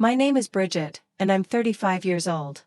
My name is Bridget, and I'm 35 years old.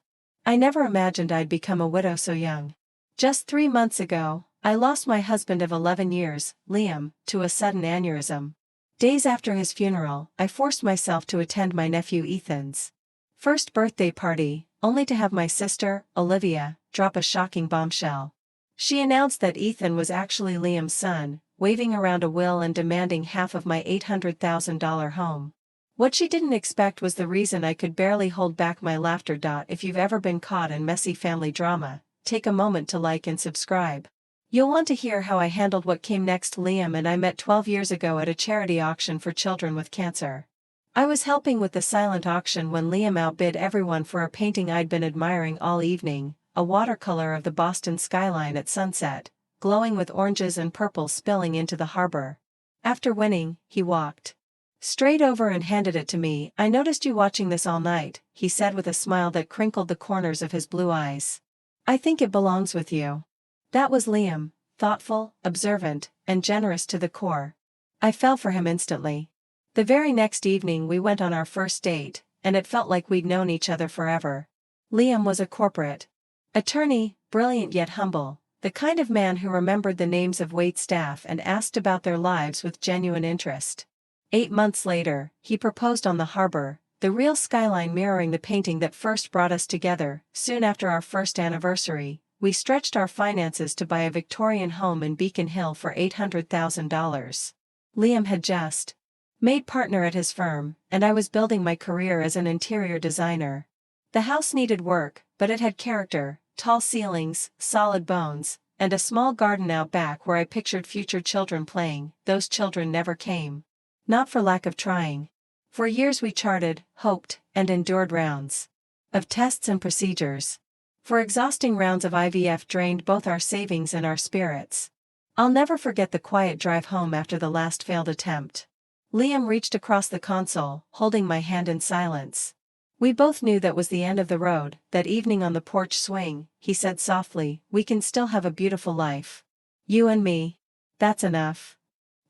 I never imagined I'd become a widow so young. Just 3 months ago, I lost my husband of 11 years, Liam, to a sudden aneurysm. Days after his funeral, I forced myself to attend my nephew Ethan's first birthday party, only to have my sister, Olivia, drop a shocking bombshell. She announced that Ethan was actually Liam's son, waving around a will and demanding half of my $800,000 home. What she didn't expect was the reason I could barely hold back my laughter. If you've ever been caught in messy family drama, take a moment to like and subscribe. You'll want to hear how I handled what came next. Liam and I met 12 years ago at a charity auction for children with cancer. I was helping with the silent auction when Liam outbid everyone for a painting I'd been admiring all evening, a watercolor of the Boston skyline at sunset, glowing with oranges and purple spilling into the harbor. After winning, he walked straight over and handed it to me. "I noticed you watching this all night," he said with a smile that crinkled the corners of his blue eyes. "I think it belongs with you." That was Liam, thoughtful, observant, and generous to the core. I fell for him instantly. The very next evening we went on our first date, and it felt like we'd known each other forever. Liam was a corporate attorney, brilliant yet humble, the kind of man who remembered the names of wait staff and asked about their lives with genuine interest. 8 months later, he proposed on the harbor, the real skyline mirroring the painting that first brought us together. Soon after our first anniversary, we stretched our finances to buy a Victorian home in Beacon Hill for $800,000. Liam had just made partner at his firm, and I was building my career as an interior designer. The house needed work, but it had character, tall ceilings, solid bones, and a small garden out back where I pictured future children playing. Those children never came. Not for lack of trying. For years we charted, hoped, and endured rounds of tests and procedures. For exhausting rounds of IVF drained both our savings and our spirits. I'll never forget the quiet drive home after the last failed attempt. Liam reached across the console, holding my hand in silence. "We both knew that was the end of the road." That evening on the porch swing, he said softly, "We can still have a beautiful life. You and me. That's enough."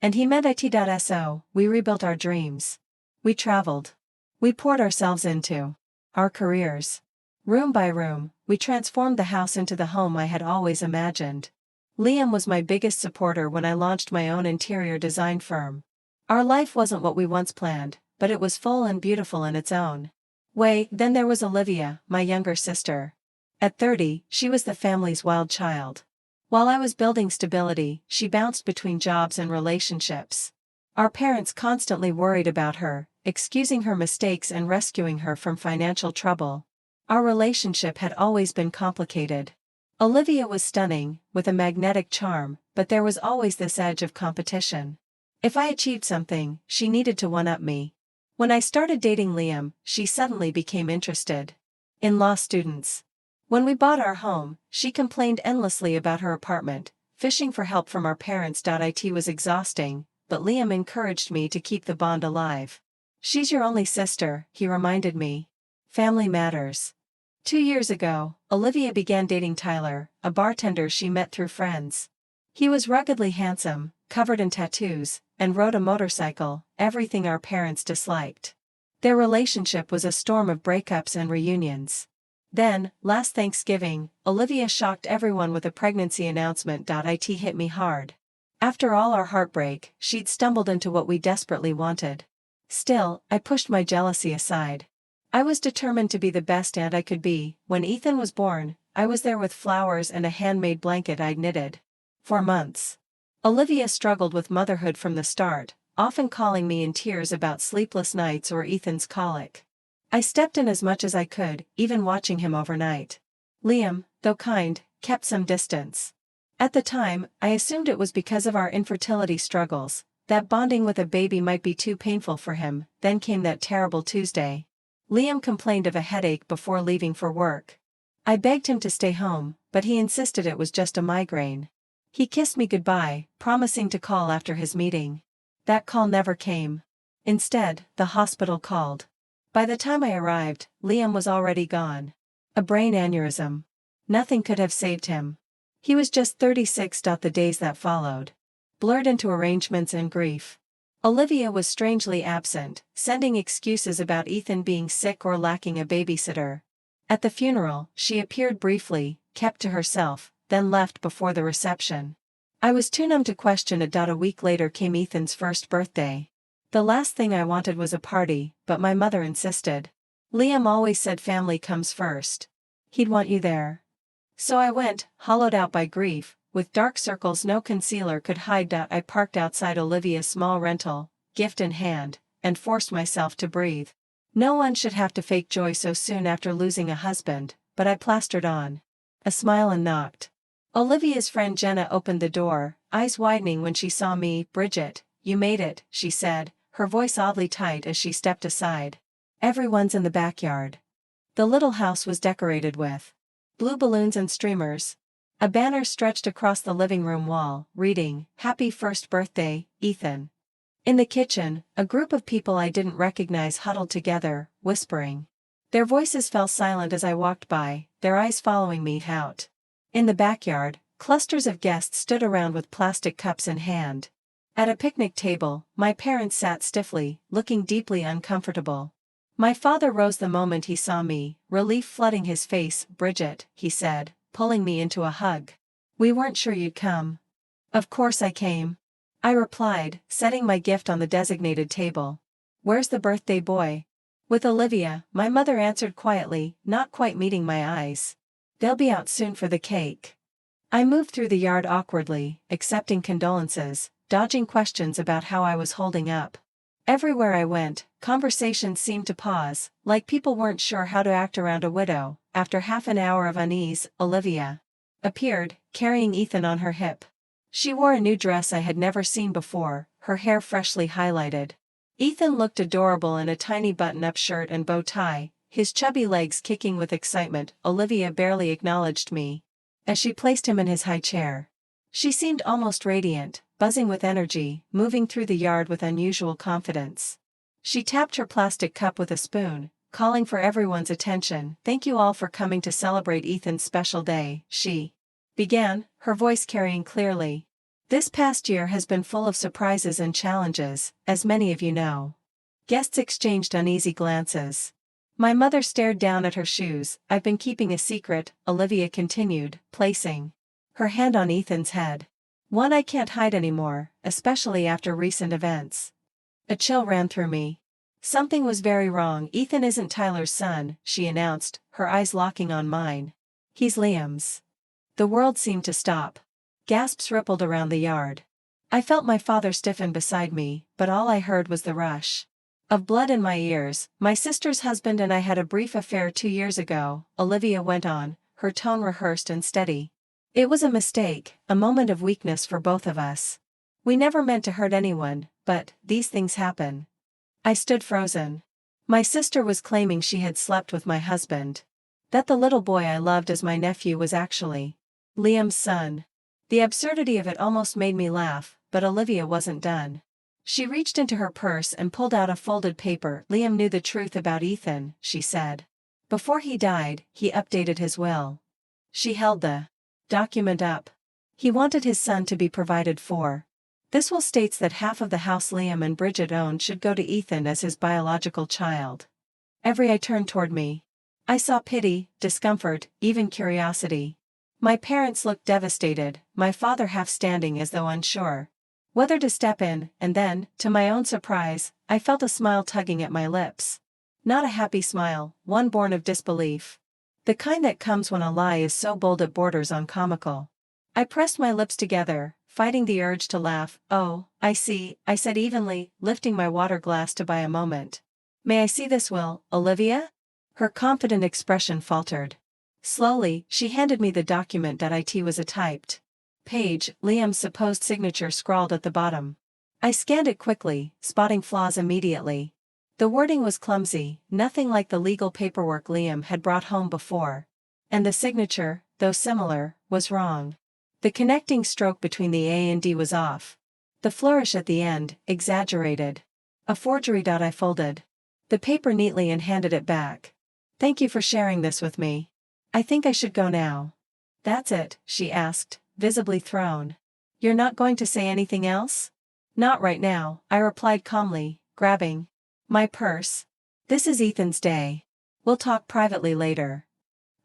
And he meant it. So, we rebuilt our dreams. We traveled. We poured ourselves into our careers. Room by room, we transformed the house into the home I had always imagined. Liam was my biggest supporter when I launched my own interior design firm. Our life wasn't what we once planned, but it was full and beautiful in its own way. Then there was Olivia, my younger sister. At 30, she was the family's wild child. While I was building stability, she bounced between jobs and relationships. Our parents constantly worried about her, excusing her mistakes and rescuing her from financial trouble. Our relationship had always been complicated. Olivia was stunning, with a magnetic charm, but there was always this edge of competition. If I achieved something, she needed to one-up me. When I started dating Liam, she suddenly became interested in law students. When we bought our home, she complained endlessly about her apartment, fishing for help from our parents. It was exhausting, but Liam encouraged me to keep the bond alive. "She's your only sister," he reminded me. "Family matters." 2 years ago, Olivia began dating Tyler, a bartender she met through friends. He was ruggedly handsome, covered in tattoos, and rode a motorcycle, everything our parents disliked. Their relationship was a storm of breakups and reunions. Then, last Thanksgiving, Olivia shocked everyone with a pregnancy announcement. It hit me hard. After all our heartbreak, she'd stumbled into what we desperately wanted. Still, I pushed my jealousy aside. I was determined to be the best aunt I could be. When Ethan was born, I was there with flowers and a handmade blanket I'd knitted for months. Olivia struggled with motherhood from the start, often calling me in tears about sleepless nights or Ethan's colic. I stepped in as much as I could, even watching him overnight. Liam, though kind, kept some distance. At the time, I assumed it was because of our infertility struggles, that bonding with a baby might be too painful for him. Then came that terrible Tuesday. Liam complained of a headache before leaving for work. I begged him to stay home, but he insisted it was just a migraine. He kissed me goodbye, promising to call after his meeting. That call never came. Instead, the hospital called. By the time I arrived, Liam was already gone. A brain aneurysm. Nothing could have saved him. He was just 36. The days that followed blurred into arrangements and grief. Olivia was strangely absent, sending excuses about Ethan being sick or lacking a babysitter. At the funeral, she appeared briefly, kept to herself, then left before the reception. I was too numb to question it. A week later came Ethan's first birthday. The last thing I wanted was a party, but my mother insisted. Liam always said family comes first. He'd want you there. So I went, hollowed out by grief, with dark circles no concealer could hide. I parked outside Olivia's small rental, gift in hand, and forced myself to breathe. No one should have to fake joy so soon after losing a husband, but I plastered on a smile and knocked. Olivia's friend Jenna opened the door, eyes widening when she saw me. "Bridget, you made it," she said, her voice oddly tight as she stepped aside. "Everyone's in the backyard." The little house was decorated with blue balloons and streamers. A banner stretched across the living room wall, reading, "Happy First Birthday, Ethan." In the kitchen, a group of people I didn't recognize huddled together, whispering. Their voices fell silent as I walked by, their eyes following me out. In the backyard, clusters of guests stood around with plastic cups in hand. At a picnic table, my parents sat stiffly, looking deeply uncomfortable. My father rose the moment he saw me, relief flooding his face. "Bridget," he said, pulling me into a hug. "We weren't sure you'd come." "Of course I came," I replied, setting my gift on the designated table. "Where's the birthday boy?" "With Olivia," my mother answered quietly, not quite meeting my eyes. "They'll be out soon for the cake." I moved through the yard awkwardly, accepting condolences, dodging questions about how I was holding up. Everywhere I went, conversations seemed to pause, like people weren't sure how to act around a widow. After half an hour of unease, Olivia appeared, carrying Ethan on her hip. She wore a new dress I had never seen before, her hair freshly highlighted. Ethan looked adorable in a tiny button-up shirt and bow tie, his chubby legs kicking with excitement. Olivia barely acknowledged me as she placed him in his high chair. She seemed almost radiant, buzzing with energy, moving through the yard with unusual confidence. She tapped her plastic cup with a spoon, calling for everyone's attention. "Thank you all for coming to celebrate Ethan's special day," she began, her voice carrying clearly. "This past year has been full of surprises and challenges, as many of you know." Guests exchanged uneasy glances. My mother stared down at her shoes. "I've been keeping a secret," Olivia continued, placing her hand on Ethan's head. "One I can't hide anymore, especially after recent events." A chill ran through me. Something was very wrong. "Ethan isn't Tyler's son," she announced, her eyes locking on mine. "He's Liam's." The world seemed to stop. Gasps rippled around the yard. I felt my father stiffen beside me, but all I heard was the rush of blood in my ears. "My sister's husband and I had a brief affair 2 years ago," Olivia went on, her tone rehearsed and steady. "It was a mistake, a moment of weakness for both of us. We never meant to hurt anyone, but these things happen." I stood frozen. My sister was claiming she had slept with my husband. That the little boy I loved as my nephew was actually Liam's son. The absurdity of it almost made me laugh, but Olivia wasn't done. She reached into her purse and pulled out a folded paper. "Liam knew the truth about Ethan," she said. "Before he died, he updated his will." She held the document up. "He wanted his son to be provided for. This will states that half of the house Liam and Bridget owned should go to Ethan as his biological child." Every eye turned toward me. I saw pity, discomfort, even curiosity. My parents looked devastated, my father half standing as though unsure whether to step in, and then, to my own surprise, I felt a smile tugging at my lips. Not a happy smile, one born of disbelief. The kind that comes when a lie is so bold it borders on comical. I pressed my lips together, fighting the urge to laugh. "Oh, I see," I said evenly, lifting my water glass to buy a moment. "May I see this will, Olivia?" Her confident expression faltered. Slowly, she handed me the document. It was a typed page, Liam's supposed signature scrawled at the bottom. I scanned it quickly, spotting flaws immediately. The wording was clumsy, nothing like the legal paperwork Liam had brought home before. And the signature, though similar, was wrong. The connecting stroke between the A and D was off. The flourish at the end, exaggerated. A forgery. I folded the paper neatly and handed it back. "Thank you for sharing this with me. I think I should go now." "That's it?" she asked, visibly thrown. "You're not going to say anything else?" Not right now, I replied calmly, grabbing my purse. This is Ethan's day. We'll talk privately later.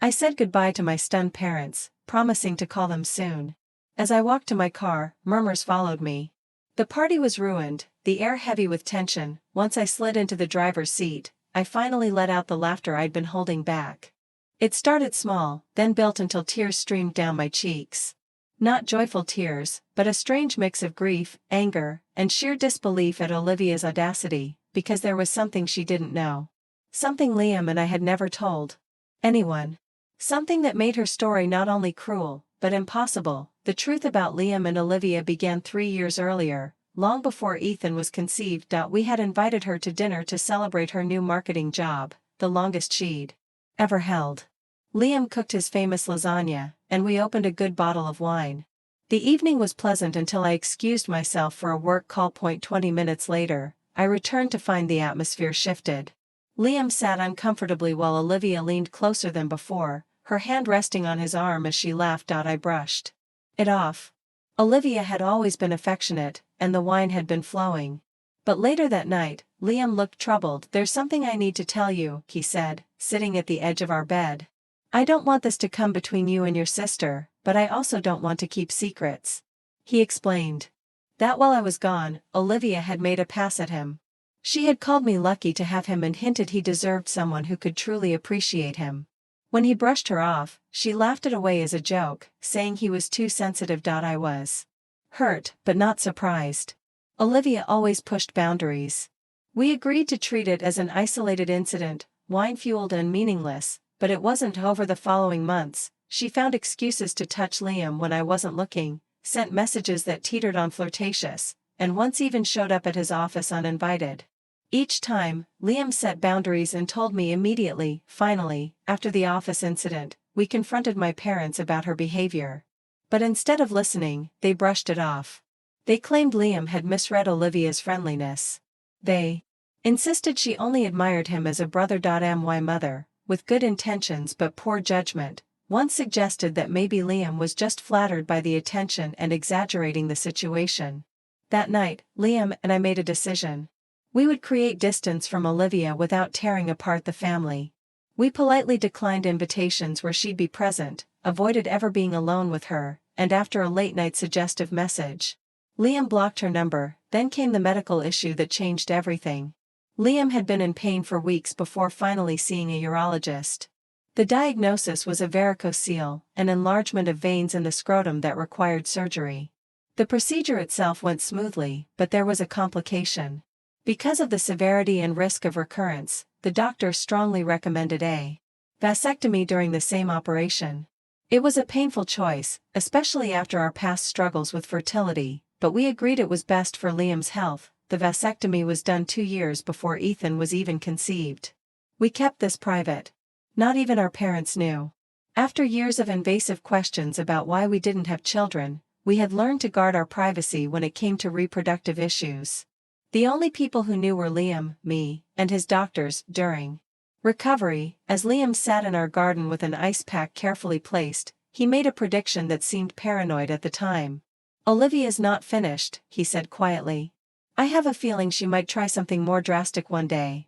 I said goodbye to my stunned parents, promising to call them soon. As I walked to my car, murmurs followed me. The party was ruined, the air heavy with tension. Once I slid into the driver's seat, I finally let out the laughter I'd been holding back. It started small, then built until tears streamed down my cheeks. Not joyful tears, but a strange mix of grief, anger, and sheer disbelief at Olivia's audacity, because there was something she didn't know. Something Liam and I had never told anyone. Something that made her story not only cruel, but impossible. The truth about Liam and Olivia began 3 years earlier, long before Ethan was conceived. We had invited her to dinner to celebrate her new marketing job, the longest she'd ever held. Liam cooked his famous lasagna, and we opened a good bottle of wine. The evening was pleasant until I excused myself for a work call. 20 minutes later, I returned to find the atmosphere shifted. Liam sat uncomfortably while Olivia leaned closer than before, her hand resting on his arm as she laughed. I brushed it off. Olivia had always been affectionate, and the wine had been flowing. But later that night, Liam looked troubled. There's something I need to tell you, he said, sitting at the edge of our bed. I don't want this to come between you and your sister, but I also don't want to keep secrets. He explained that while I was gone, Olivia had made a pass at him. She had called me lucky to have him and hinted he deserved someone who could truly appreciate him. When he brushed her off, she laughed it away as a joke, saying he was too sensitive. I was hurt, but not surprised. Olivia always pushed boundaries. We agreed to treat it as an isolated incident, wine-fueled and meaningless, but it wasn't. Over the following months, she found excuses to touch Liam when I wasn't looking, sent messages that teetered on flirtatious, and once even showed up at his office uninvited. Each time, Liam set boundaries and told me immediately. Finally, after the office incident, we confronted my parents about her behavior. But instead of listening, they brushed it off. They claimed Liam had misread Olivia's friendliness. They insisted she only admired him as a brother. My mother, with good intentions but poor judgment, once suggested that maybe Liam was just flattered by the attention and exaggerating the situation. That night, Liam and I made a decision. We would create distance from Olivia without tearing apart the family. We politely declined invitations where she'd be present, avoided ever being alone with her, and after a late-night suggestive message, Liam blocked her number. Then came the medical issue that changed everything. Liam had been in pain for weeks before finally seeing a urologist. The diagnosis was a varicocele, an enlargement of veins in the scrotum that required surgery. The procedure itself went smoothly, but there was a complication. Because of the severity and risk of recurrence, the doctor strongly recommended a vasectomy during the same operation. It was a painful choice, especially after our past struggles with fertility, but we agreed it was best for Liam's health. The vasectomy was done 2 years before Ethan was even conceived. We kept this private. Not even our parents knew. After years of invasive questions about why we didn't have children, we had learned to guard our privacy when it came to reproductive issues. The only people who knew were Liam, me, and his doctors. During recovery, as Liam sat in our garden with an ice pack carefully placed, he made a prediction that seemed paranoid at the time. "Olivia's not finished," he said quietly. "I have a feeling she might try something more drastic one day."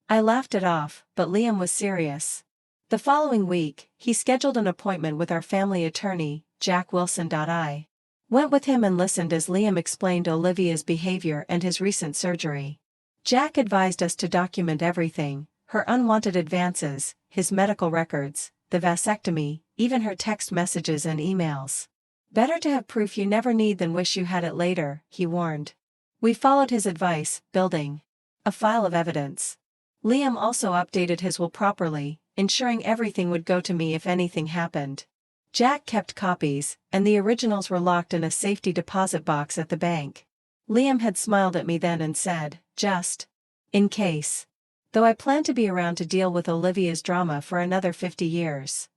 I laughed it off, but Liam was serious. The following week, he scheduled an appointment with our family attorney, Jack Wilson. I went with him and listened as Liam explained Olivia's behavior and his recent surgery. Jack advised us to document everything: her unwanted advances, his medical records, the vasectomy, even her text messages and emails. "Better to have proof you never need than wish you had it later," he warned. We followed his advice, building a file of evidence. Liam also updated his will properly, ensuring everything would go to me if anything happened. Jack kept copies, and the originals were locked in a safety deposit box at the bank. Liam had smiled at me then and said, "Just in case." Though I plan to be around to deal with Olivia's drama for another 50 years.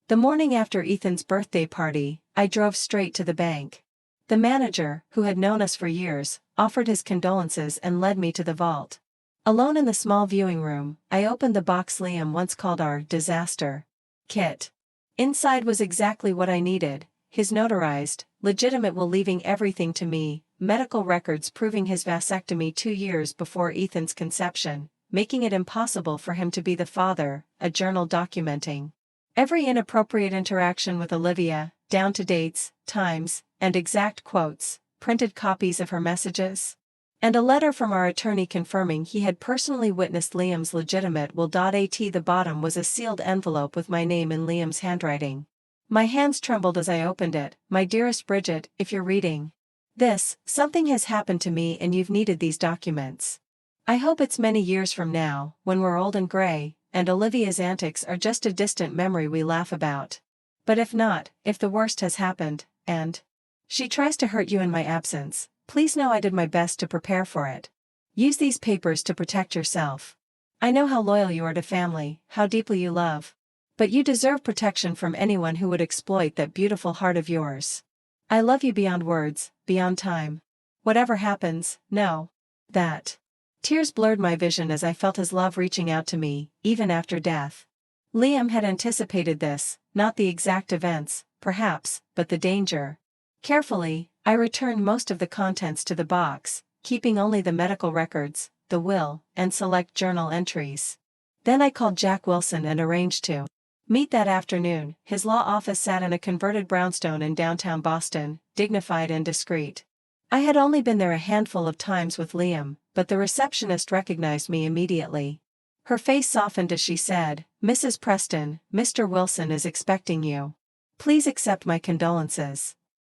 The morning after Ethan's birthday party, I drove straight to the bank. The manager, who had known us for years, offered his condolences and led me to the vault. Alone in the small viewing room, I opened the box Liam once called our disaster kit. Inside was exactly what I needed: his notarized, legitimate will leaving everything to me, medical records proving his vasectomy 2 years before Ethan's conception, making it impossible for him to be the father, a journal documenting every inappropriate interaction with Olivia, down to dates, times, and exact quotes, printed copies of her messages, and a letter from our attorney confirming he had personally witnessed Liam's legitimate will. At the bottom was a sealed envelope with my name in Liam's handwriting. My hands trembled as I opened it. "My dearest Bridget, if you're reading this, something has happened to me and you've needed these documents. I hope it's many years from now, when we're old and gray, and Olivia's antics are just a distant memory we laugh about. But if not, if the worst has happened, and she tries to hurt you in my absence, please know I did my best to prepare for it. Use these papers to protect yourself. I know how loyal you are to family, how deeply you love. But you deserve protection from anyone who would exploit that beautiful heart of yours. I love you beyond words, beyond time. Whatever happens, know that." Tears blurred my vision as I felt his love reaching out to me, even after death. Liam had anticipated this, not the exact events, perhaps, but the danger. Carefully, I returned most of the contents to the box, keeping only the medical records, the will, and select journal entries. Then I called Jack Wilson and arranged to meet that afternoon. His law office sat in a converted brownstone in downtown Boston, dignified and discreet. I had only been there a handful of times with Liam, but the receptionist recognized me immediately. Her face softened as she said, "Mrs. Preston, Mr. Wilson is expecting you. Please accept my condolences."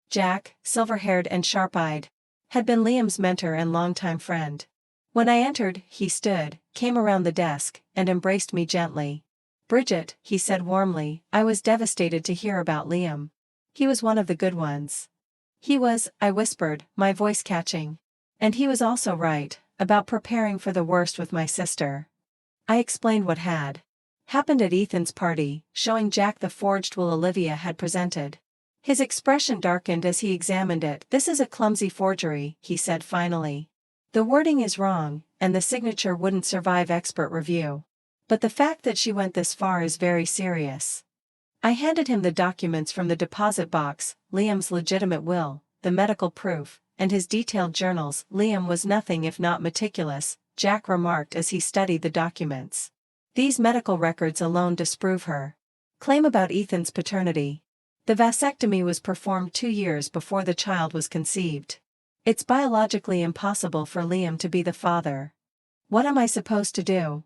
Jack, silver-haired and sharp-eyed, had been Liam's mentor and longtime friend. When I entered, he stood, came around the desk, and embraced me gently. "Bridget," he said warmly, "I was devastated to hear about Liam. He was one of the good ones." "He was," I whispered, my voice catching. "And he was also right, about preparing for the worst with my sister." I explained what had happened at Ethan's party, showing Jack the forged will Olivia had presented. His expression darkened as he examined it. "This is a clumsy forgery," he said finally. "The wording is wrong, and the signature wouldn't survive expert review. But the fact that she went this far is very serious." I handed him the documents from the deposit box, Liam's legitimate will, the medical proof, and his detailed journals. "Liam was nothing if not meticulous," Jack remarked as he studied the documents. "These medical records alone disprove her claim about Ethan's paternity. The vasectomy was performed 2 years before the child was conceived. It's biologically impossible for Liam to be the father." "What am I supposed to do?"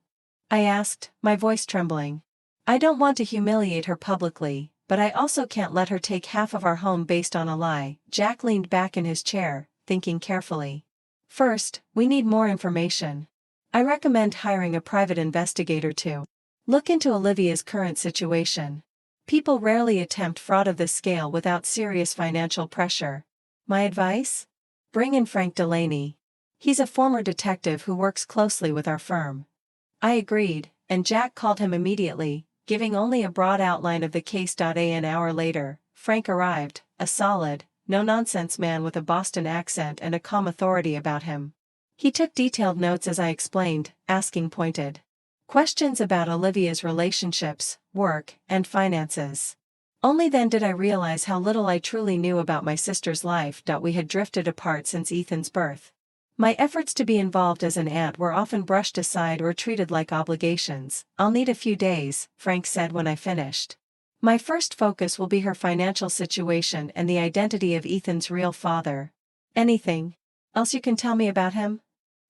I asked, my voice trembling. "I don't want to humiliate her publicly, but I also can't let her take half of our home based on a lie." Jack leaned back in his chair, thinking carefully. "First, we need more information. I recommend hiring a private investigator to look into Olivia's current situation. People rarely attempt fraud of this scale without serious financial pressure. My advice? Bring in Frank Delaney. He's a former detective who works closely with our firm." I agreed, and Jack called him immediately, giving only a broad outline of the case. An hour later, Frank arrived, a solid, no-nonsense man with a Boston accent and a calm authority about him. He took detailed notes as I explained, asking pointed questions about Olivia's relationships, work, and finances. Only then did I realize how little I truly knew about my sister's life. We had drifted apart since Ethan's birth. My efforts to be involved as an aunt were often brushed aside or treated like obligations. "I'll need a few days," Frank said when I finished. "My first focus will be her financial situation and the identity of Ethan's real father. Anything else you can tell me about him?"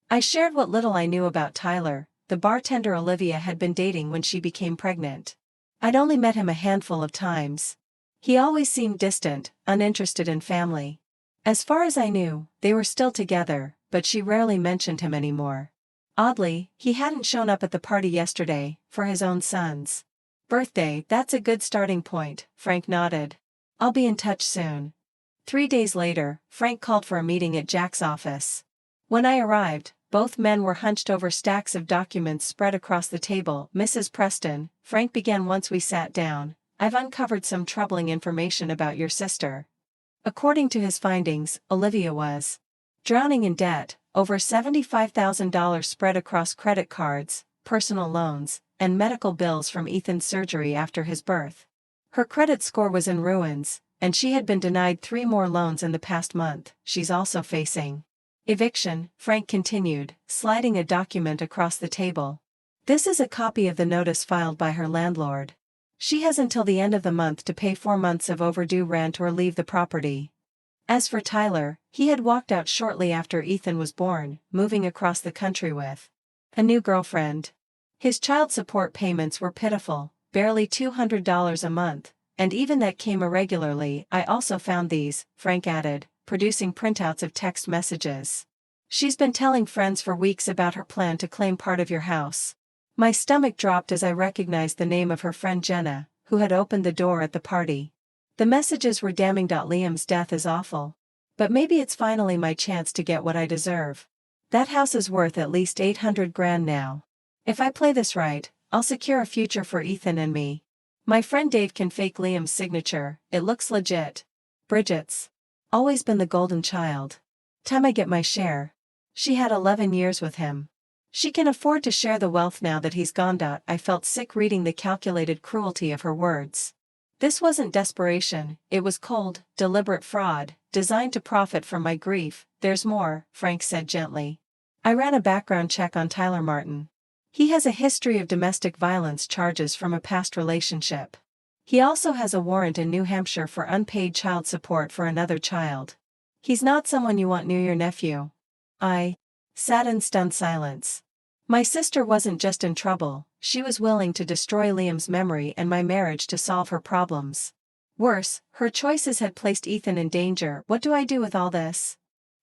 I shared what little I knew about Tyler, the bartender Olivia had been dating when she became pregnant. I'd only met him a handful of times. He always seemed distant, uninterested in family. As far as I knew, they were still together, but she rarely mentioned him anymore. Oddly, he hadn't shown up at the party yesterday, for his own son's birthday. "That's a good starting point," Frank nodded. "I'll be in touch soon." 3 days later, Frank called for a meeting at Jack's office. When I arrived, both men were hunched over stacks of documents spread across the table. "Mrs. Preston," Frank began once we sat down, "I've uncovered some troubling information about your sister." According to his findings, Olivia was drowning in debt, over $75,000 spread across credit cards, personal loans, and medical bills from Ethan's surgery after his birth. Her credit score was in ruins, and she had been denied 3 more loans in the past month. She's also facing eviction, Frank continued, sliding a document across the table. This is a copy of the notice filed by her landlord. She has until the end of the month to pay 4 months of overdue rent or leave the property. As for Tyler, he had walked out shortly after Ethan was born, moving across the country with a new girlfriend. His child support payments were pitiful, barely $200 a month, and even that came irregularly. I also found these, Frank added, producing printouts of text messages. She's been telling friends for weeks about her plan to claim part of your house. My stomach dropped as I recognized the name of her friend Jenna, who had opened the door at the party. The messages were damning. Liam's death is awful. But maybe it's finally my chance to get what I deserve. That house is worth at least $800,000 now. If I play this right, I'll secure a future for Ethan and me. My friend Dave can fake Liam's signature, it looks legit. Bridget's always been the golden child. Time I get my share. She had 11 years with him. She can afford to share the wealth now that he's gone. I felt sick reading the calculated cruelty of her words. This wasn't desperation, it was cold, deliberate fraud, designed to profit from my grief. There's more, Frank said gently. I ran a background check on Tyler Martin. He has a history of domestic violence charges from a past relationship. He also has a warrant in New Hampshire for unpaid child support for another child. He's not someone you want near your nephew. I sat in stunned silence. My sister wasn't just in trouble, she was willing to destroy Liam's memory and my marriage to solve her problems. Worse, her choices had placed Ethan in danger. What do I do with all this?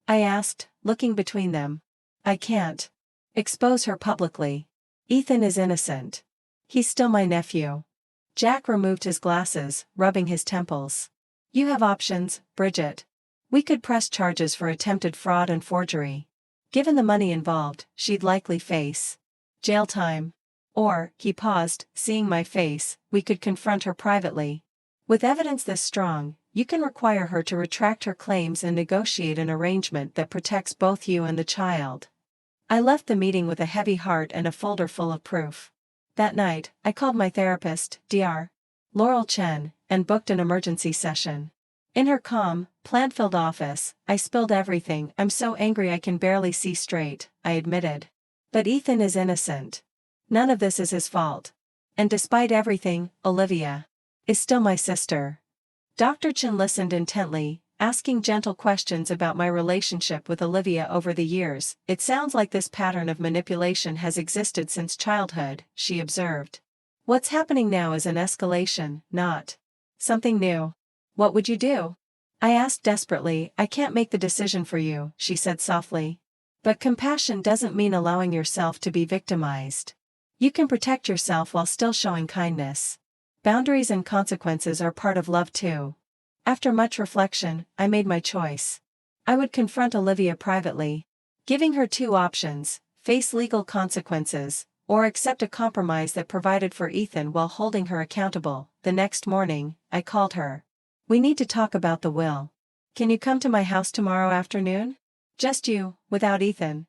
I asked, looking between them. I can't expose her publicly. Ethan is innocent. He's still my nephew. Jack removed his glasses, rubbing his temples. You have options, Bridget. We could press charges for attempted fraud and forgery. Given the money involved, she'd likely face jail time. Or, he paused, seeing my face, we could confront her privately. With evidence this strong, you can require her to retract her claims and negotiate an arrangement that protects both you and the child. I left the meeting with a heavy heart and a folder full of proof. That night, I called my therapist, Dr. Laurel Chen, and booked an emergency session. In her calm, plant-filled office, I spilled everything. I'm so angry I can barely see straight, I admitted. But Ethan is innocent. None of this is his fault. And despite everything, Olivia is still my sister. Dr. Chen listened intently, asking gentle questions about my relationship with Olivia over the years. It sounds like this pattern of manipulation has existed since childhood, she observed. What's happening now is an escalation, not something new. What would you do? I asked desperately. I can't make the decision for you, she said softly. But compassion doesn't mean allowing yourself to be victimized. You can protect yourself while still showing kindness. Boundaries and consequences are part of love too. After much reflection, I made my choice. I would confront Olivia privately, giving her 2 options: face legal consequences, or accept a compromise that provided for Ethan while holding her accountable. The next morning, I called her. We need to talk about the will. Can you come to my house tomorrow afternoon? Just you, without Ethan.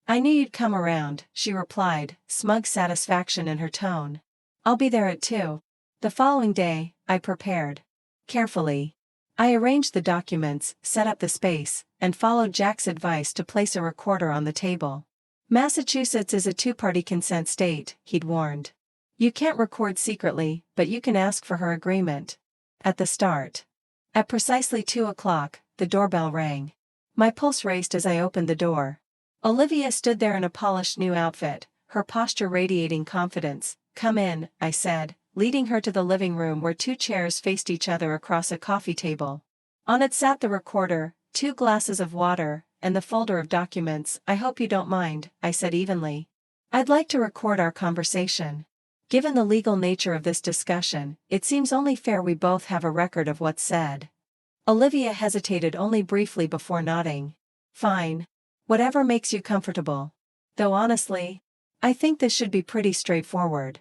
I knew you'd come around, she replied, smug satisfaction in her tone. I'll be there at 2. The following day, I prepared carefully. I arranged the documents, set up the space, and followed Jack's advice to place a recorder on the table. Massachusetts is a 2-party consent state, he'd warned. You can't record secretly, but you can ask for her agreement. At the start. At precisely 2 o'clock, the doorbell rang. My pulse raced as I opened the door. Olivia stood there in a polished new outfit, her posture radiating confidence. Come in, I said, leading her to the living room where 2 chairs faced each other across a coffee table. On it sat the recorder, 2 glasses of water, and the folder of documents. I hope you don't mind, I said evenly. I'd like to record our conversation. Given the legal nature of this discussion, it seems only fair we both have a record of what's said. Olivia hesitated only briefly before nodding. Fine. Whatever makes you comfortable. Though honestly, I think this should be pretty straightforward.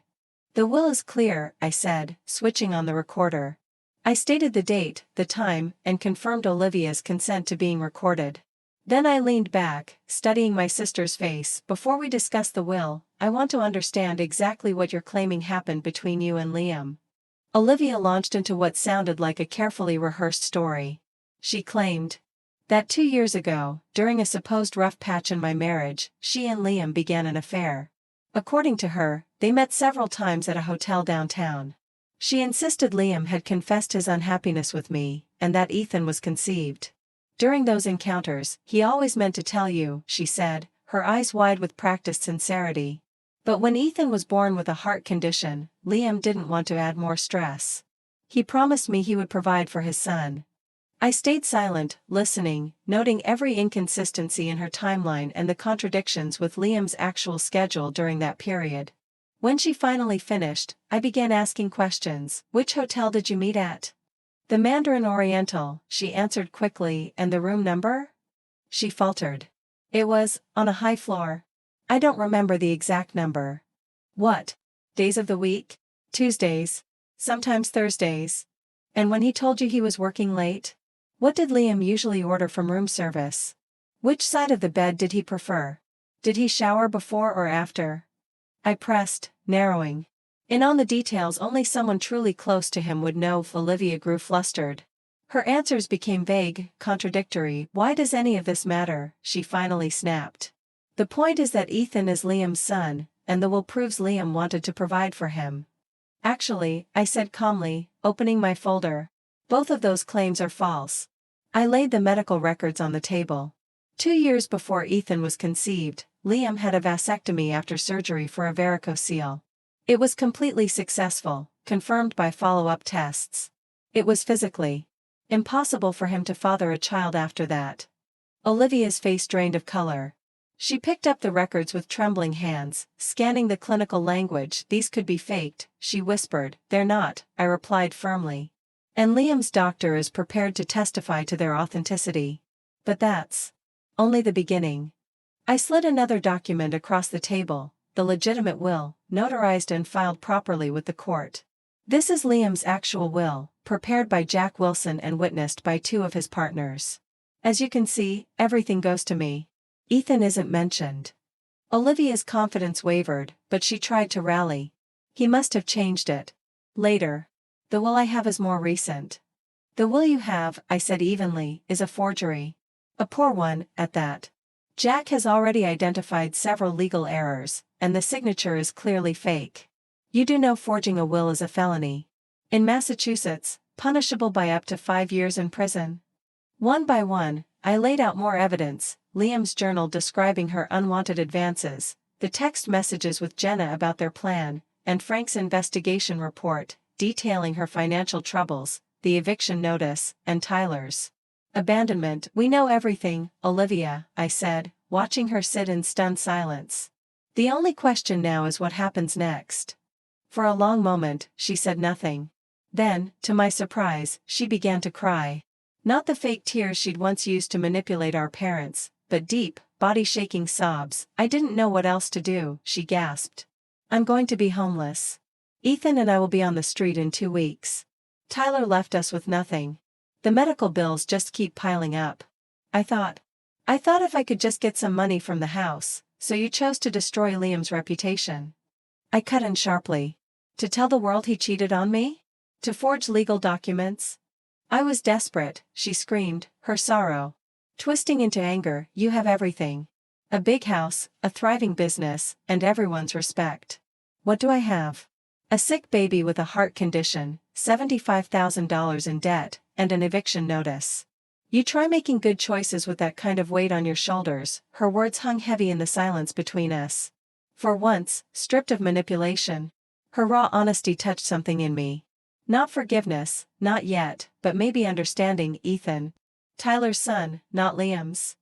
The will is clear, I said, switching on the recorder. I stated the date, the time, and confirmed Olivia's consent to being recorded. Then I leaned back, studying my sister's face. Before we discuss the will, I want to understand exactly what you're claiming happened between you and Liam. Olivia launched into what sounded like a carefully rehearsed story. She claimed that 2 years ago, during a supposed rough patch in my marriage, she and Liam began an affair. According to her, they met several times at a hotel downtown. She insisted Liam had confessed his unhappiness with me, and that Ethan was conceived. During those encounters, he always meant to tell you, she said, her eyes wide with practiced sincerity. But when Ethan was born with a heart condition, Liam didn't want to add more stress. He promised me he would provide for his son. I stayed silent, listening, noting every inconsistency in her timeline and the contradictions with Liam's actual schedule during that period. When she finally finished, I began asking questions. Which hotel did you meet at? The Mandarin Oriental, she answered quickly. And the room number? She faltered. It was on a high floor. I don't remember the exact number. What days of the week? Tuesdays. Sometimes Thursdays. And when he told you he was working late? What did Liam usually order from room service? Which side of the bed did he prefer? Did he shower before or after? I pressed, narrowing in on the details only someone truly close to him would know. Olivia grew flustered. Her answers became vague, contradictory. Why does any of this matter? She finally snapped. The point is that Ethan is Liam's son, and the will proves Liam wanted to provide for him. Actually, I said calmly, opening my folder, both of those claims are false. I laid the medical records on the table. 2 years before Ethan was conceived, Liam had a vasectomy after surgery for a varicocele. It was completely successful, confirmed by follow-up tests. It was physically impossible for him to father a child after that. Olivia's face drained of color. She picked up the records with trembling hands, scanning the clinical language. These could be faked, she whispered. They're not, I replied firmly. And Liam's doctor is prepared to testify to their authenticity. But that's only the beginning. I slid another document across the table, the legitimate will, notarized and filed properly with the court. This is Liam's actual will, prepared by Jack Wilson and witnessed by 2 of his partners. As you can see, everything goes to me. Ethan isn't mentioned. Olivia's confidence wavered, but she tried to rally. He must have changed it. Later. The will I have is more recent. The will you have, I said evenly, is a forgery. A poor one, at that. Jack has already identified several legal errors, and the signature is clearly fake. You do know forging a will is a felony. In Massachusetts, punishable by up to 5 years in prison. One by one, I laid out more evidence, Liam's journal describing her unwanted advances, the text messages with Jenna about their plan, and Frank's investigation report, detailing her financial troubles, the eviction notice, and Tyler's abandonment. We know everything, Olivia, I said, watching her sit in stunned silence. The only question now is what happens next. For a long moment, she said nothing. Then, to my surprise, she began to cry. Not the fake tears she'd once used to manipulate our parents, but deep, body-shaking sobs. I didn't know what else to do, she gasped. I'm going to be homeless. Ethan and I will be on the street in 2 weeks. Tyler left us with nothing. The medical bills just keep piling up. I thought if I could just get some money from the house. So you chose to destroy Liam's reputation. I cut in sharply. To tell the world he cheated on me? To forge legal documents? I was desperate, she screamed, her sorrow twisting into anger. You have everything. A big house, a thriving business, and everyone's respect. What do I have? A sick baby with a heart condition, $75,000 in debt, and an eviction notice. You try making good choices with that kind of weight on your shoulders. Her words hung heavy in the silence between us. For once, stripped of manipulation, her raw honesty touched something in me. Not forgiveness, not yet, but maybe understanding. Ethan, Tyler's son, not Liam's.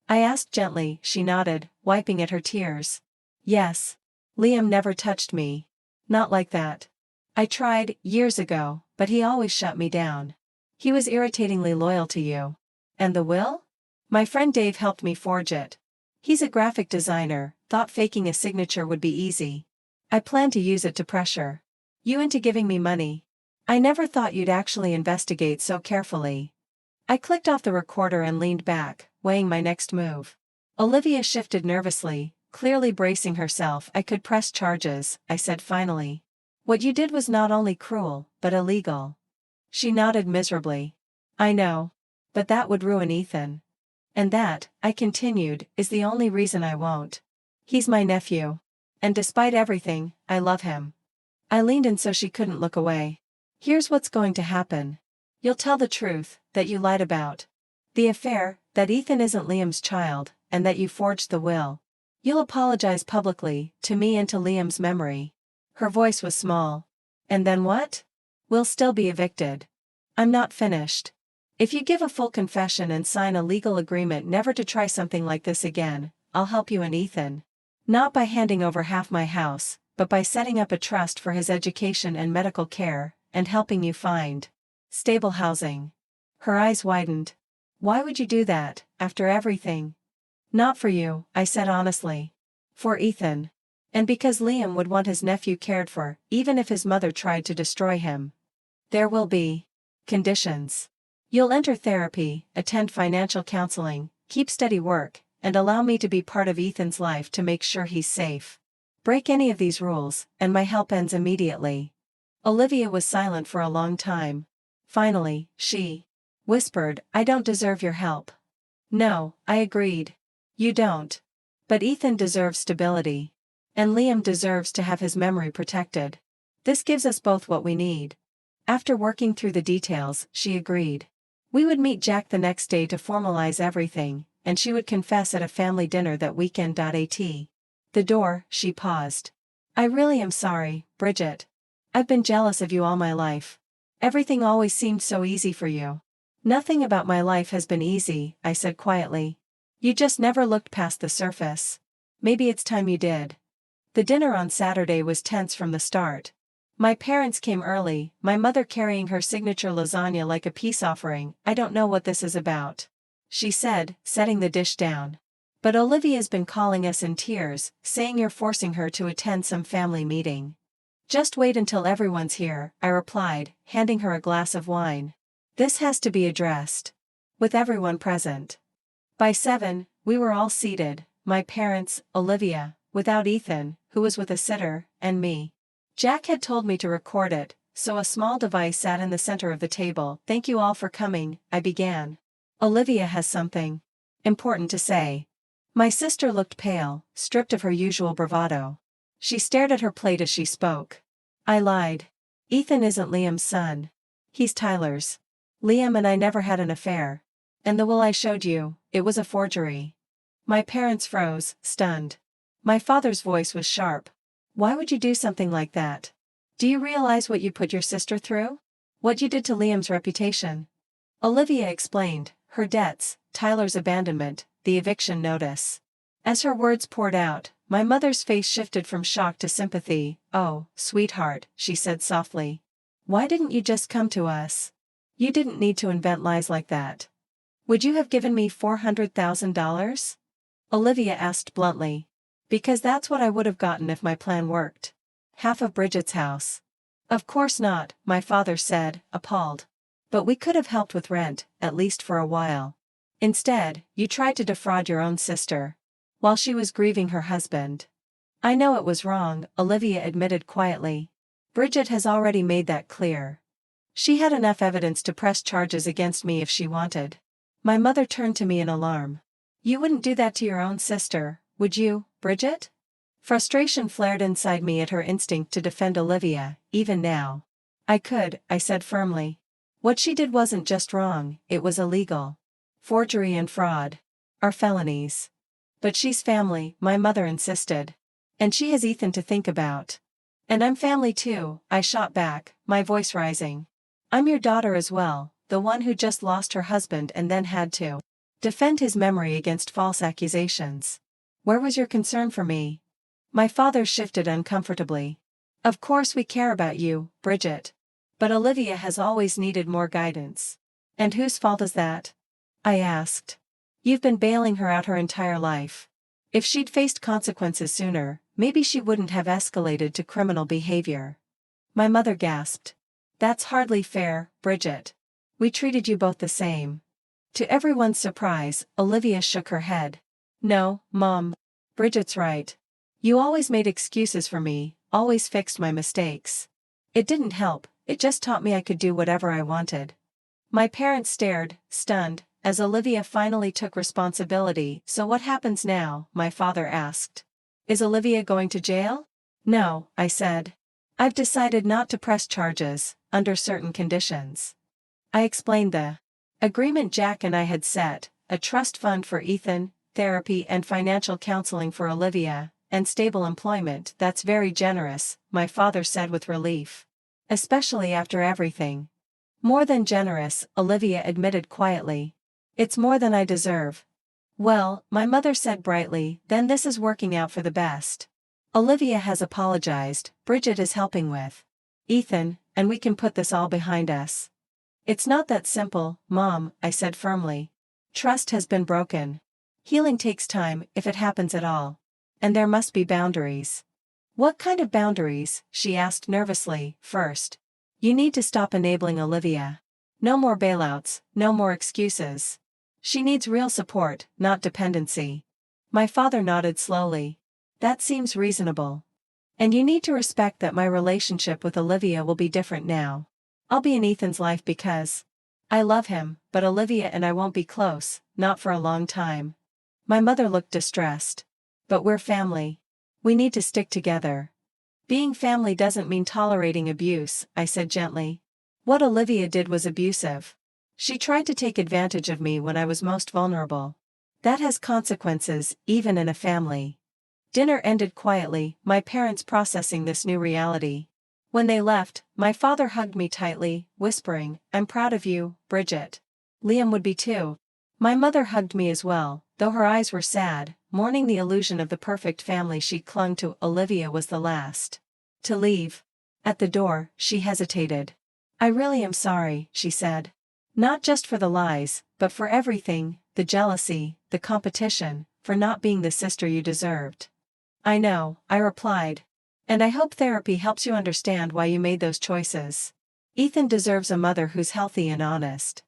I asked gently. She nodded, wiping at her tears. Yes. Liam never touched me. Not like that. I tried, years ago, but he always shut me down. He was irritatingly loyal to you. And the will? My friend Dave helped me forge it. He's a graphic designer, thought faking a signature would be easy. I planned to use it to pressure you into giving me money. I never thought you'd actually investigate so carefully. I clicked off the recorder and leaned back, weighing my next move. Olivia shifted nervously, clearly bracing herself. I could press charges, I said finally. What you did was not only cruel, but illegal. She nodded miserably. I know. But that would ruin Ethan. And that, I continued, is the only reason I won't. He's my nephew. And despite everything, I love him. I leaned in so she couldn't look away. Here's what's going to happen. You'll tell the truth, that you lied about the affair, that Ethan isn't Liam's child, and that you forged the will. You'll apologize publicly, to me and to Liam's memory. Her voice was small. And then what? We'll still be evicted. I'm not finished. If you give a full confession and sign a legal agreement never to try something like this again, I'll help you and Ethan. Not by handing over half my house, but by setting up a trust for his education and medical care, and helping you find stable housing. Her eyes widened. Why would you do that, after everything? Not for you, I said honestly. For Ethan. And because Liam would want his nephew cared for, even if his mother tried to destroy him. There will be conditions. You'll enter therapy, attend financial counseling, keep steady work, and allow me to be part of Ethan's life to make sure he's safe. Break any of these rules, and my help ends immediately. Olivia was silent for a long time. Finally, she whispered, I don't deserve your help. No, I agreed. You don't. But Ethan deserves stability. And Liam deserves to have his memory protected. This gives us both what we need. After working through the details, she agreed. We would meet Jack the next day to formalize everything, and she would confess at a family dinner that weekend. The door, she paused. I really am sorry, Bridget. I've been jealous of you all my life. Everything always seemed so easy for you. Nothing about my life has been easy, I said quietly. You just never looked past the surface. Maybe it's time you did. The dinner on Saturday was tense from the start. My parents came early, my mother carrying her signature lasagna like a peace offering. I don't know what this is about, she said, setting the dish down. But Olivia's been calling us in tears, saying you're forcing her to attend some family meeting. Just wait until everyone's here, I replied, handing her a glass of wine. This has to be addressed with everyone present. By 7, we were all seated, my parents, Olivia, without Ethan, who was with a sitter, and me. Jack had told me to record it, so a small device sat in the center of the table. Thank you all for coming, I began. Olivia has something important to say. My sister looked pale, stripped of her usual bravado. She stared at her plate as she spoke. I lied. Ethan isn't Liam's son. He's Tyler's. Liam and I never had an affair. And the will I showed you, it was a forgery. My parents froze, stunned. My father's voice was sharp. Why would you do something like that? Do you realize what you put your sister through? What you did to Liam's reputation? Olivia explained, her debts, Tyler's abandonment, the eviction notice. As her words poured out, my mother's face shifted from shock to sympathy. Oh, sweetheart, she said softly. Why didn't you just come to us? You didn't need to invent lies like that. Would you have given me $400,000? Olivia asked bluntly. Because that's what I would have gotten if my plan worked. Half of Bridget's house. Of course not, my father said, appalled. But we could have helped with rent, at least for a while. Instead, you tried to defraud your own sister. While she was grieving her husband. I know it was wrong, Olivia admitted quietly. Bridget has already made that clear. She had enough evidence to press charges against me if she wanted. My mother turned to me in alarm. You wouldn't do that to your own sister, would you, Bridget? Frustration flared inside me at her instinct to defend Olivia, even now. I could, I said firmly. What she did wasn't just wrong, it was illegal. Forgery and fraud are felonies. But she's family, my mother insisted. And she has Ethan to think about. And I'm family too, I shot back, my voice rising. I'm your daughter as well, the one who just lost her husband and then had to defend his memory against false accusations. Where was your concern for me? My father shifted uncomfortably. Of course we care about you, Bridget. But Olivia has always needed more guidance. And whose fault is that? I asked. You've been bailing her out her entire life. If she'd faced consequences sooner, maybe she wouldn't have escalated to criminal behavior. My mother gasped. That's hardly fair, Bridget. We treated you both the same. To everyone's surprise, Olivia shook her head. No, Mom. Bridget's right. You always made excuses for me, always fixed my mistakes. It didn't help, it just taught me I could do whatever I wanted. My parents stared, stunned, as Olivia finally took responsibility. So what happens now? My father asked. Is Olivia going to jail? No, I said. I've decided not to press charges, under certain conditions. I explained the agreement Jack and I had set: a trust fund for Ethan, therapy and financial counseling for Olivia, and stable employment. That's very generous, my father said with relief. Especially after everything. More than generous, Olivia admitted quietly. It's more than I deserve. Well, my mother said brightly, then this is working out for the best. Olivia has apologized, Bridget is helping with Ethan, and we can put this all behind us. It's not that simple, Mom, I said firmly. Trust has been broken. Healing takes time, if it happens at all. And there must be boundaries. What kind of boundaries? She asked nervously. First, you need to stop enabling Olivia. No more bailouts, no more excuses. She needs real support, not dependency. My father nodded slowly. That seems reasonable. And you need to respect that my relationship with Olivia will be different now. I'll be in Ethan's life because I love him, but Olivia and I won't be close, not for a long time. My mother looked distressed. But we're family. We need to stick together. Being family doesn't mean tolerating abuse, I said gently. What Olivia did was abusive. She tried to take advantage of me when I was most vulnerable. That has consequences, even in a family. Dinner ended quietly, my parents processing this new reality. When they left, my father hugged me tightly, whispering, I'm proud of you, Bridget. Liam would be too. My mother hugged me as well, though her eyes were sad, mourning the illusion of the perfect family she clung to. Olivia was the last to leave. At the door, she hesitated. I really am sorry, she said. Not just for the lies, but for everything, the jealousy, the competition, for not being the sister you deserved. I know, I replied. And I hope therapy helps you understand why you made those choices. Ethan deserves a mother who's healthy and honest.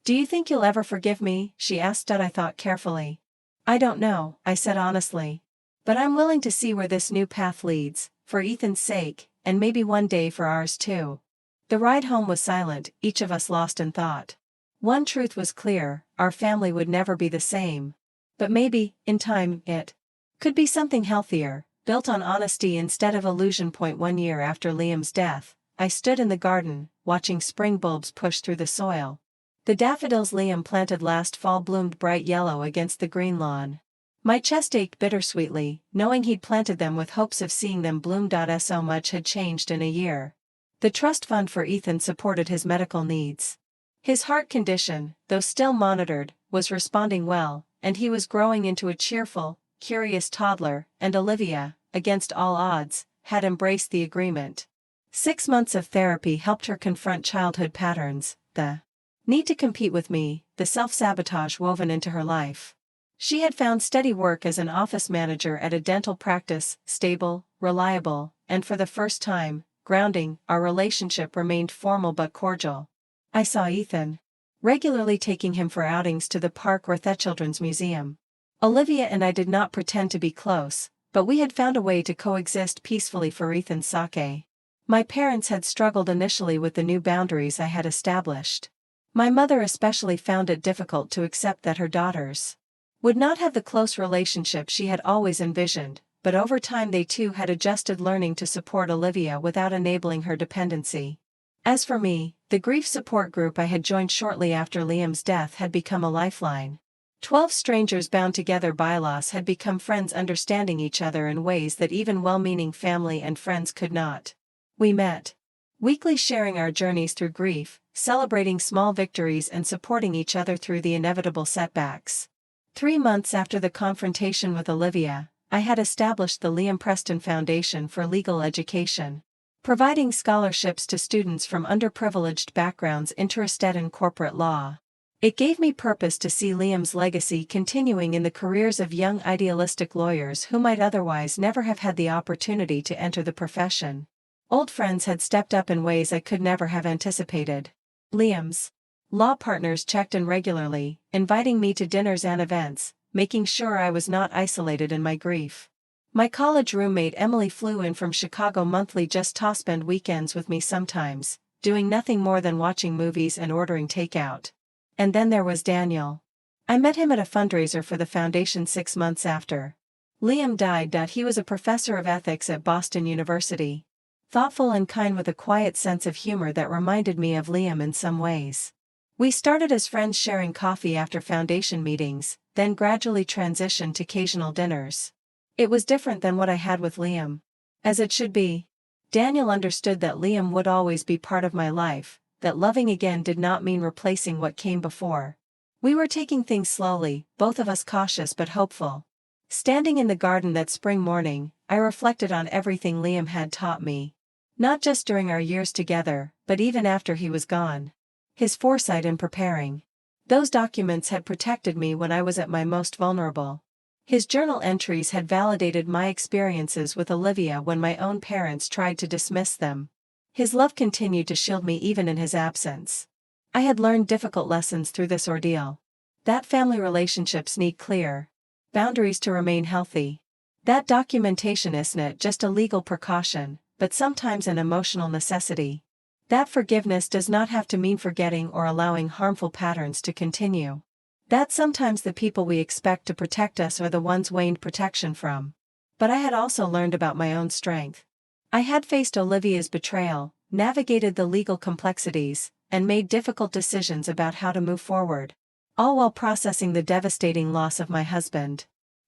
Do you think you'll ever forgive me? She asked. I thought carefully. I don't know, I said honestly. But I'm willing to see where this new path leads, for Ethan's sake, and maybe one day for ours too. The ride home was silent, each of us lost in thought. One truth was clear, our family would never be the same. But maybe, in time, it could be something healthier, built on honesty instead of illusion. 1 year after Liam's death, I stood in the garden, watching spring bulbs push through the soil. The daffodils Liam planted last fall bloomed bright yellow against the green lawn. My chest ached bittersweetly, knowing he'd planted them with hopes of seeing them bloom. So much had changed in a year. The trust fund for Ethan supported his medical needs. His heart condition, though still monitored, was responding well, and he was growing into a cheerful, curious toddler, and Olivia, against all odds, had embraced the agreement. 6 months of therapy helped her confront childhood patterns, the need to compete with me, the self-sabotage woven into her life. She had found steady work as an office manager at a dental practice, stable, reliable, and for the first time, grounding. Our relationship remained formal but cordial. I saw Ethan regularly, taking him for outings to the park or the Children's Museum. Olivia and I did not pretend to be close, but we had found a way to coexist peacefully. For Ethan's sake. My parents had struggled initially with the new boundaries I had established. My mother especially found it difficult to accept that her daughters would not have the close relationship she had always envisioned, but over time they too had adjusted, learning to support Olivia without enabling her dependency. As for me, the grief support group I had joined shortly after Liam's death had become a lifeline. 12 strangers bound together by loss had become friends, understanding each other in ways that even well-meaning family and friends could not. We met weekly, sharing our journeys through grief, celebrating small victories and supporting each other through the inevitable setbacks. 3 months after the confrontation with Olivia, I had established the Liam Preston Foundation for Legal Education, providing scholarships to students from underprivileged backgrounds interested in corporate law. It gave me purpose to see Liam's legacy continuing in the careers of young idealistic lawyers who might otherwise never have had the opportunity to enter the profession. Old friends had stepped up in ways I could never have anticipated. Liam's law partners checked in regularly, inviting me to dinners and events, making sure I was not isolated in my grief. My college roommate Emily flew in from Chicago monthly just to spend weekends with me sometimes, doing nothing more than watching movies and ordering takeout. And then there was Daniel. I met him at a fundraiser for the foundation 6 months after Liam died. He was a professor of ethics at Boston University. Thoughtful and kind with a quiet sense of humor that reminded me of Liam in some ways. We started as friends sharing coffee after foundation meetings, then gradually transitioned to occasional dinners. It was different than what I had with Liam. As it should be. Daniel understood that Liam would always be part of my life, that loving again did not mean replacing what came before. We were taking things slowly, both of us cautious but hopeful. Standing in the garden that spring morning, I reflected on everything Liam had taught me. Not just during our years together, but even after he was gone. His foresight in preparing. Those documents had protected me when I was at my most vulnerable. His journal entries had validated my experiences with Olivia when my own parents tried to dismiss them. His love continued to shield me even in his absence. I had learned difficult lessons through this ordeal. That family relationships need clear boundaries to remain healthy. That documentation isn't just a legal precaution, but sometimes an emotional necessity. That forgiveness does not have to mean forgetting or allowing harmful patterns to continue. That sometimes the people we expect to protect us are the ones we need protection from. But I had also learned about my own strength. I had faced Olivia's betrayal, navigated the legal complexities, and made difficult decisions about how to move forward. All while processing the devastating loss of my husband.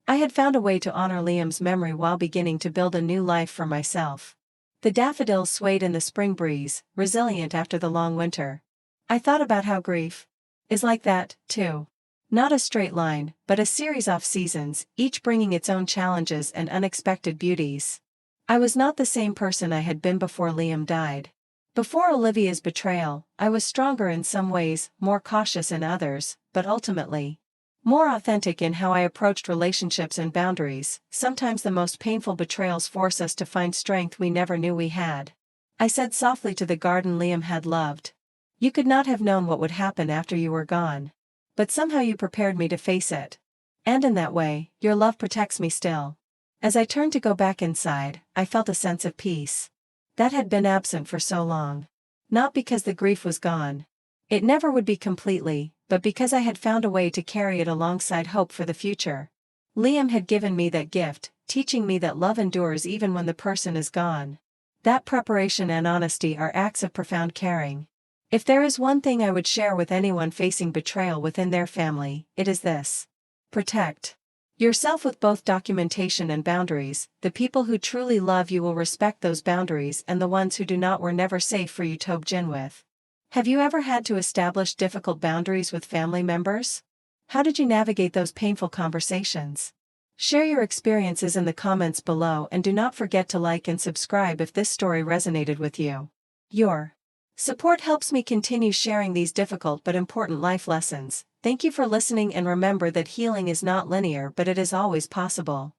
I had found a way to honor Liam's memory while beginning to build a new life for myself. The daffodils swayed in the spring breeze, resilient after the long winter. I thought about how grief is like that, too. Not a straight line, but a series of seasons, each bringing its own challenges and unexpected beauties. I was not the same person I had been before Liam died. Before Olivia's betrayal, I was stronger in some ways, more cautious in others, but ultimately more authentic in how I approached relationships and boundaries. Sometimes the most painful betrayals force us to find strength we never knew we had. I said softly to the garden Liam had loved. You could not have known what would happen after you were gone. But somehow you prepared me to face it. And in that way, your love protects me still. As I turned to go back inside, I felt a sense of peace that had been absent for so long. Not because the grief was gone. It never would be completely, but because I had found a way to carry it alongside hope for the future. Liam had given me that gift, teaching me that love endures even when the person is gone. That preparation and honesty are acts of profound caring. If there is one thing I would share with anyone facing betrayal within their family, it is this. Protect yourself with both documentation and boundaries. The people who truly love you will respect those boundaries, and the ones who do not were never safe for you to begin with. Have you ever had to establish difficult boundaries with family members? How did you navigate those painful conversations? Share your experiences in the comments below, and do not forget to like and subscribe if this story resonated with you. Your support helps me continue sharing these difficult but important life lessons. Thank you for listening, and remember that healing is not linear, but it is always possible.